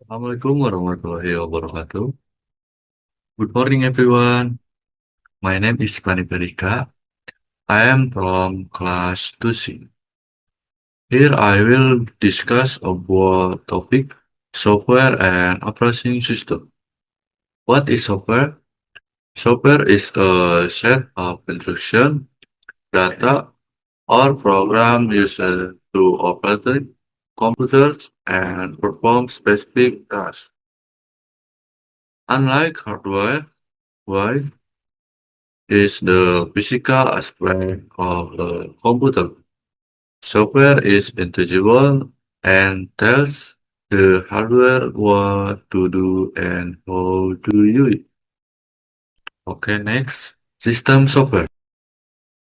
Assalamualaikum warahmatullahi wabarakatuh. Good morning, everyone. My name is Pani Perika. I am from class 2C. Here I will discuss about topic software and operating system. What is software? Software is a set of instruction, data, or program used to operate computers and perform specific tasks. Unlike hardware, why is the physical aspect of the computer. Software is intangible and tells the hardware what to do and how to use it. Okay, next. System software.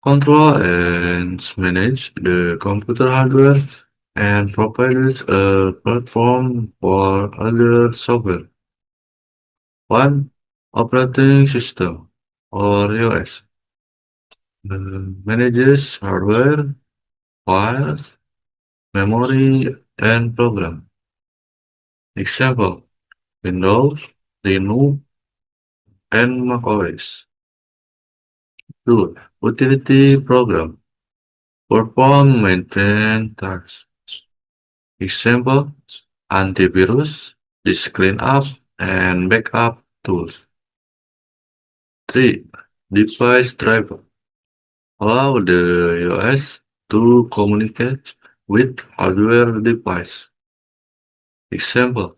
Control and manage the computer hardware and provides a platform for other software. One, operating system or OS. Manages hardware, files, memory, and program. Example, Windows, Linux, and macOS. 2. Utility program. Perform maintain tasks. Example, antivirus, disk cleanup, and backup tools. 3. Device driver. Allow the OS to communicate with hardware device. Example,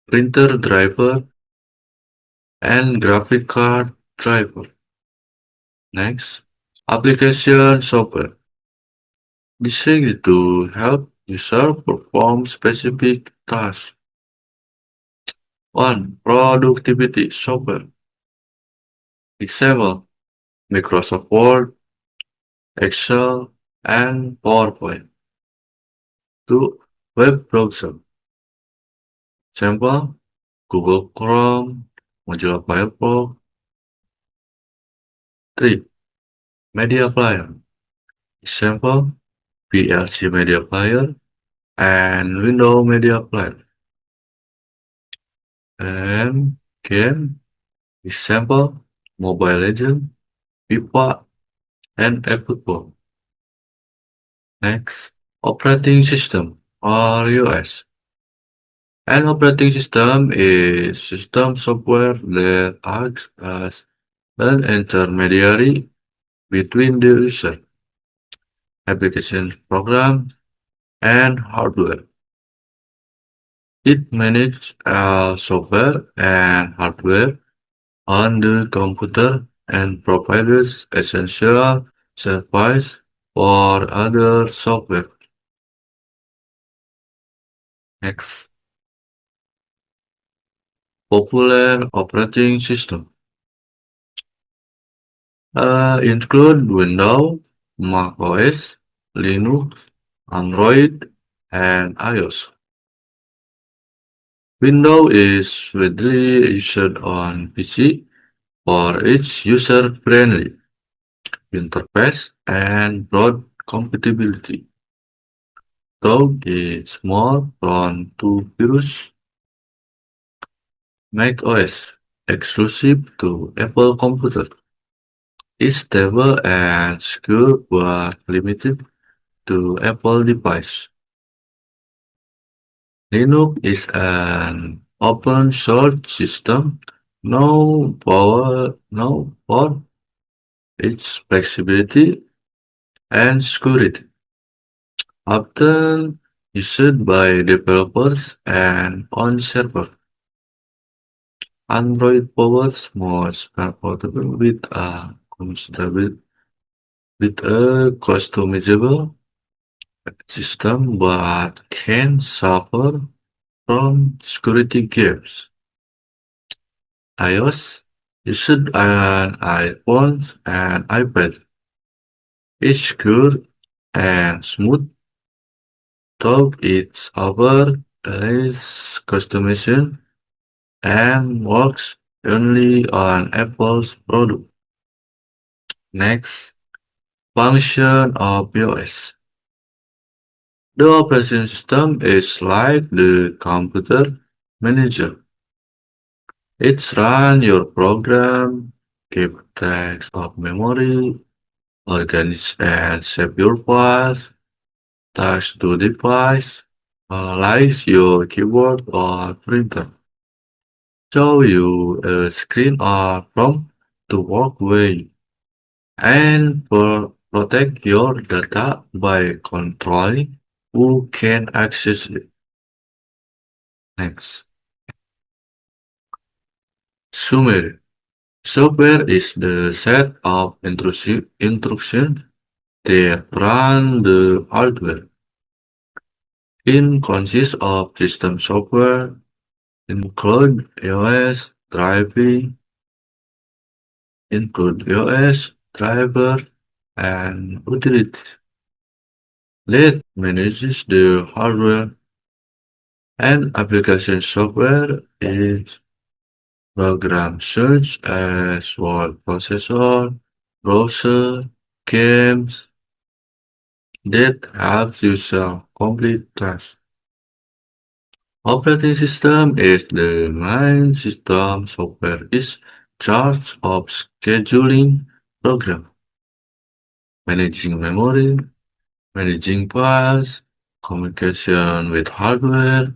printer driver and graphic card driver. Next, application software. Designed to help user perform specific tasks. 1. Productivity software. Example, Microsoft Word, Excel, and PowerPoint. 2. Web browser. Example, Google Chrome, Mozilla Firefox. 3. Media player. Example, VLC Media Player and Windows Media Player. And game, example, Mobile Legends, FIFA, and eFootball. Next, operating system or OS. An operating system is system software that acts as an intermediary between the user, application program, and hardware. It manages software and hardware on the computer and provides essential service for other software. Next, popular operating system include Windows, Mac OS, Linux, Android, and iOS. Windows is widely used on PC for its user-friendly interface and broad compatibility, though it's more prone to virus. Mac OS, exclusive to Apple computers, is stable and secure but limited to Apple devices. Linux is an open source system known for its flexibility and security, often used by developers and on servers. Android powers most portable with a customizable system but can suffer from security gaps. iOS used on iPhones and iPad is secure and smooth, though it's over less customization and works only on Apple's product. Next, function of iOS. The operating system is like the computer Manager. It's run your program, keep tracks of memory, organize and save your files, touch to device, analyze your keyboard or printer, show you a screen or prompt to work with, and protect your data by controlling who can access it. Next, summary. Software is the set of instructions that run the hardware. It consists of system software, include OS, driver, and utilities. That manages the hardware, and application software is programs such as word processor, browser, games that help users complete tasks. Operating system is the main system software is charge of scheduling program, managing memory, managing files, communication with hardware,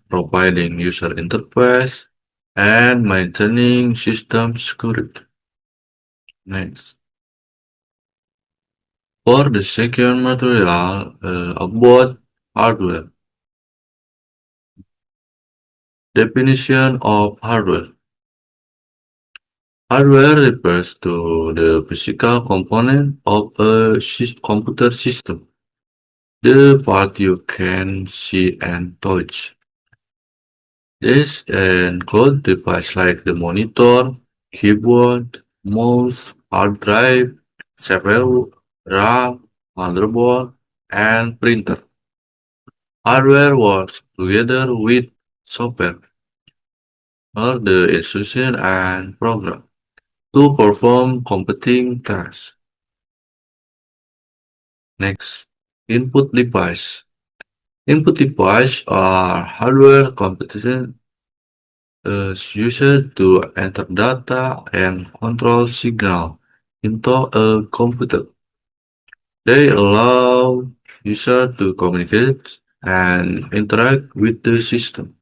providing user interface, and maintaining system security. Next. For the second material about hardware, definition of hardware. Hardware refers to the physical component of a computer system, the part you can see and touch. This includes devices like the monitor, keyboard, mouse, hard drive, CPU, RAM, motherboard, and printer. Hardware works together with software or the instruction and program to perform computing tasks. Next, input device. Input device are hardware components used to enter data and control signal into a computer. They allow user to communicate and interact with the system.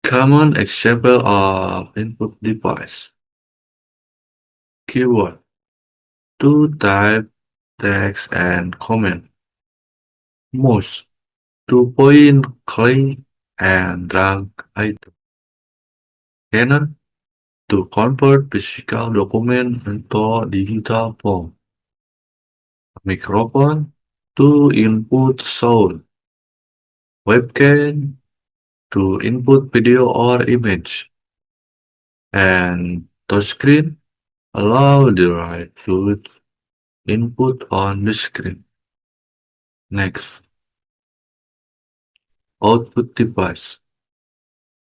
Common example of input device. Keyboard to type text and comment. Mouse to point, click, and drag items. Scanner to convert physical document into digital form. Microphone to input sound. Webcam to input video or image. And touchscreen allow the right to input on the screen. Next, output device.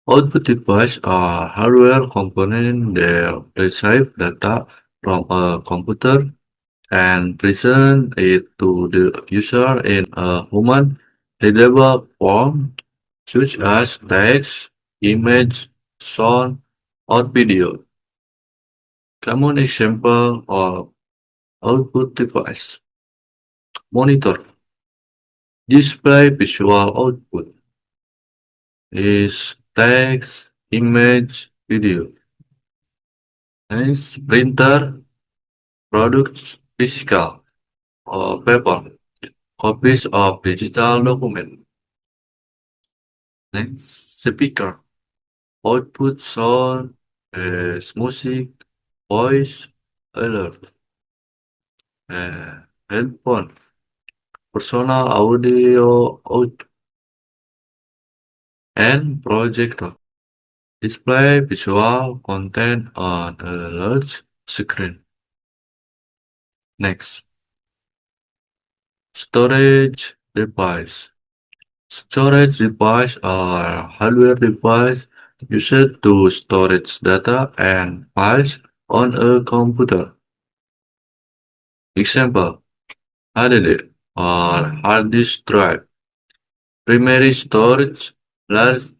Output device are hardware components that receive data from a computer and present it to the user in a human readable form, such as text, image, sound, or video. Common example of output device. Monitor. Display visual output is text, image, video. Next, printer products physical or paper, copies of digital document. Next, speaker output sound as music, voice, alert. Headphone personal audio output and projector. Display visual content on a large screen. Next, storage device. Storage device are hardware device used to storage data and files on a computer. Example, HDD or hard disk drive. Primary storage, large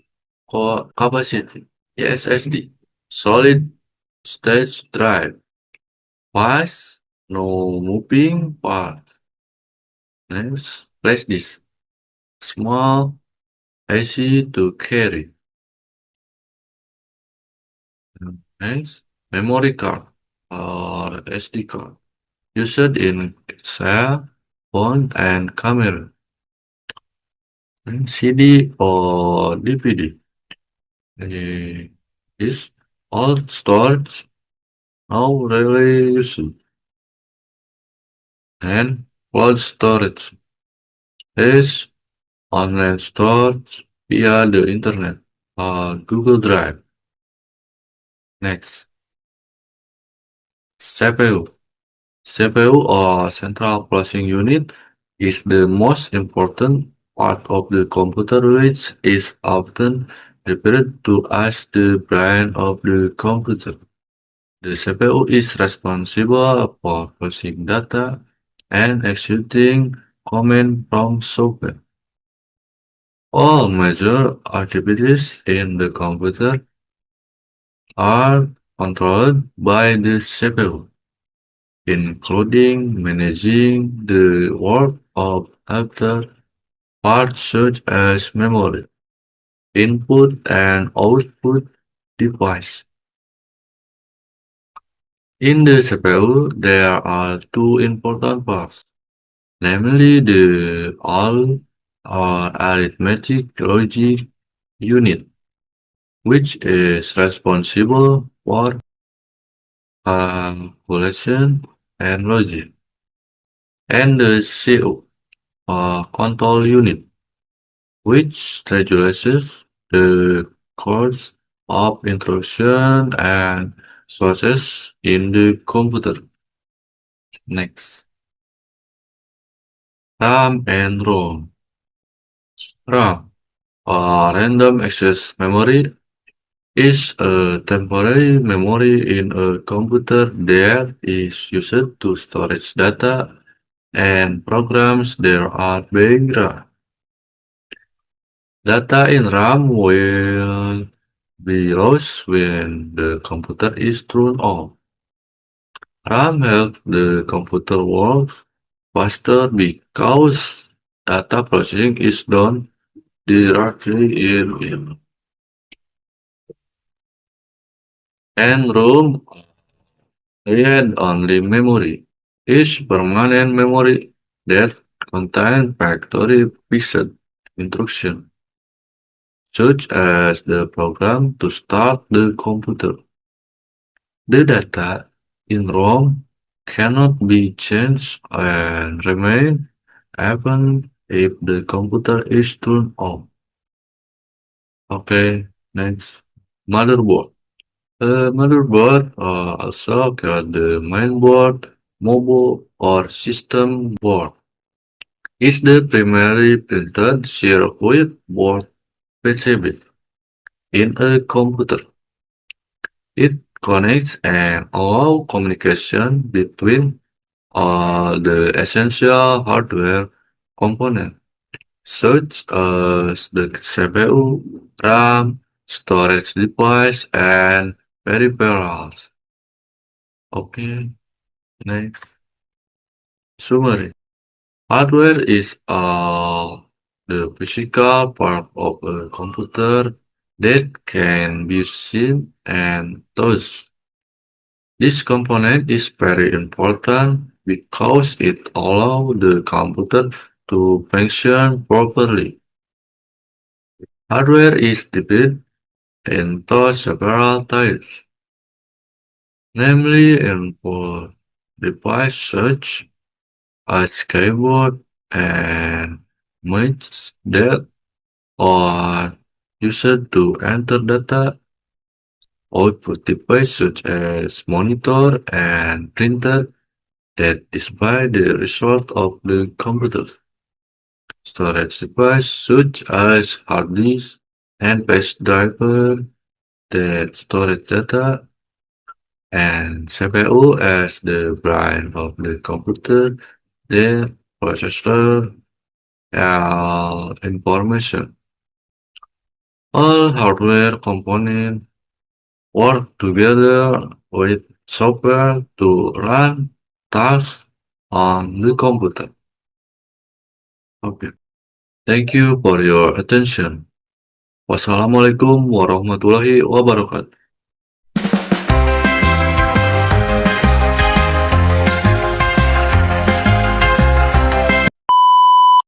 Capacity, SSD, solid state drive, fast, no moving parts. Next, flash disk, small, easy to carry. Next, memory card or SD card, used in cell, phone, and camera. And CD or DVD. Is all storage now really used. And cloud storage is online storage via the internet or Google Drive. Next, CPU. CPU or Central Processing Unit is the most important part of the computer which is often referred to as the brain of the computer. The CPU is responsible for processing data and executing commands from software. All major activities in the computer are controlled by the CPU, including managing the work of other parts such as memory, input and output device. In the CPU, there are two important parts, namely the ALL or arithmetic logic unit, which is responsible for calculation and logic, and the CO or control unit, which regulates the course of instruction and process in the computer. Next, RAM and ROM. RAM, or random access memory, is a temporary memory in a computer that is used to storage data and programs that are being run. Data in RAM will be lost when the computer is turned on. RAM helps the computer work faster because data processing is done directly in it. And ROM, read-only memory, is permanent memory that contains factory-fixed instructions, such as the program to start the computer. The data in ROM cannot be changed and remain even if the computer is turned on. Okay, next, motherboard. The motherboard, also called the mainboard, mobile, or system board, is the primary printed circuit board PCB in a computer. It connects and allows communication between all the essential hardware components, such as the CPU, RAM, storage device, and peripherals. Okay, next. Summary. Hardware is the physical part of a computer that can be seen and touched. This component is very important because it allows the computer to function properly. Hardware is divided into several types, namely input device such as keyboard and mice that are used to enter data, output device such as monitor and printer that display the result of the computer, storage device such as hard disk and flash driver that store data, and CPU as the brain of the computer that processes information. All hardware components work together with software to run tasks on the computer. Okay. Thank you for your attention. Wassalamualaikum warahmatullahi wabarakatuh.